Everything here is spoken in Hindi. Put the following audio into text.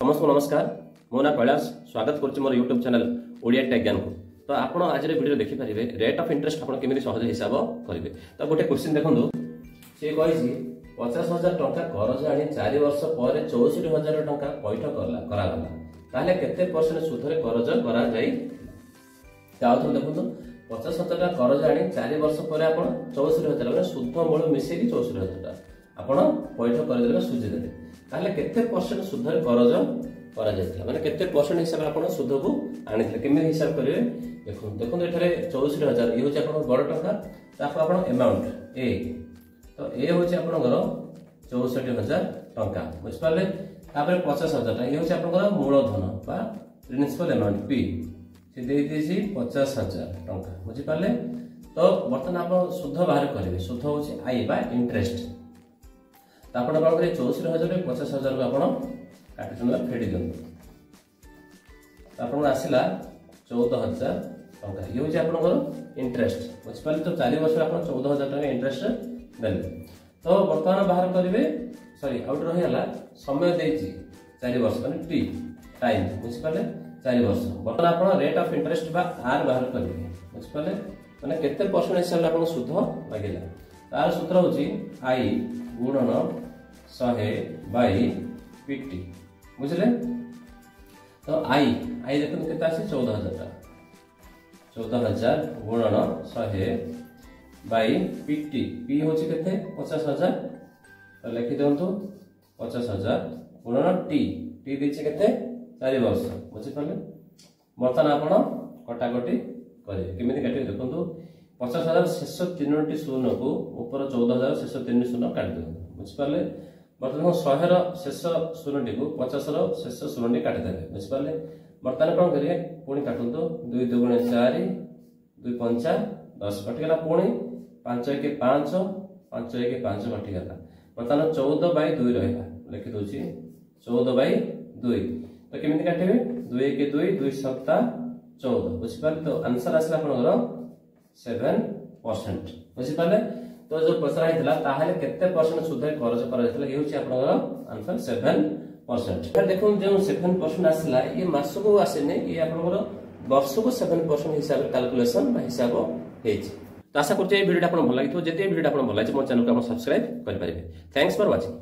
समस्त को नमस्कार। मो ना कैलाश स्वागत करुच्ची मोर यूट्यूब चैनल ओडिया टेक ज्ञान को। तो आप आज वीडियो देखिपारे रेट ऑफ इंटरेस्ट आप केमी सहज हिसाब करेंगे। तो गोटे क्वेश्चन देखो सी कही 50,000 टंका करज आनी 4 वर्ष पर 64,000 टंका पैठ करागला ताहले केते परसेंट सुधरे करज करा जाई। आउथर देखो 50,000 टंका करज आनी 4 वर्ष पर आप 64,000 माने सुध मूल मिसेकी 64,000 आपण पैठ करदेले सुझी देले ताहले केते परसेंट सुधरे करज करा जायतिला माने केते परसेंट हिसाब आपण सुध को आनिथिले केमे हिसाब करिवे। देखो देखो एठारे 64,000 ये होचे आपण बड़ टंका ताको आपण अमाउंट ए तो ए होचे आपनकर 64,000 टंका बुझ पाले। तापर 50,000 ये होचे आपनकर मूलधन बा प्रिंसिपल अमाउंट पी से दे देसी 50,000 टंका बुझ पाले। तो बर्तमान आप सुध बाहर करेंगे सुध होचे आई बा इंटरेस्ट तो आपण कौन करेंगे 64,000 50,000 को आपण काटुना फेडी दियंतु तो आपण आसीला 14,000 टंका ये होचे आपनकर इंटरेस्ट बुझ पाले। तो 4 वर्ष आपण 14,000 टंका इंटरेस्ट देले तो बर्तमान बाहर करेंगे सॉरी आउट रहीला समय देछि 4 वर्ष माने टी टाइम बुझ पाले 4 वर्ष। बर्तमान आपण रेट ऑफ इंटरेस्ट बा आर बाहर करेंगे बुझ पाले माने केते परसेंट हिसाब आपण सुध लागिला। तार सूत्र होछि आई गुणन 100 बाई पीटी बुझले। तो आई देखो केते आसी 14,000 14,000 गुणन 100 बाई पीटी पी होछि केते 50,000 तो लिखि दियंतु 50,000 गुणन टी टी दिछि केते 4 वर्ष बुझि पाले। बर्तमान आपण कटाकटी करे केमिति काटि देखंतु 50,000 शेष 3टी शून्य को ऊपर 14,000 शेष 3 शून्य काटि दियंतु बुझि पाले। बर्तमान 100 रो शेष शून्यटी को 50 रो शेष शून्यटी काटि देबे बुझि पाले। बर्तमान कोन करिए पुणी काटंतु 2 2 गुणे 4 2 5 10 कटिगला पुणी 5 1 5 5 1 5 कटिगला। बर्तमान 14 बाई 2 रहला लिखि दोछि 14 बाई 2 तो केमिति काटिबे 2 1 2 2 7 14 बुझि पाले। तो आंसर आसला आपनकर 7% बुझि पाले। तो जो पचरा हितला ताहाले केते परसेंट सुधे खर्च करा हितला ये होछि आपनकर आंसर 7%। फिर देखो जो 7% आसला ये मास को आसेने ये आपनकर वर्ष को 7% हिसाब कैलकुलेशन हिसाब हेछि। तो आशा करते वीडियो आपन भल लागिथो जते वीडियो आपन भल लागिछ मो चैनल को आप सब्सक्राइब करि परिबे। Thanks for watching.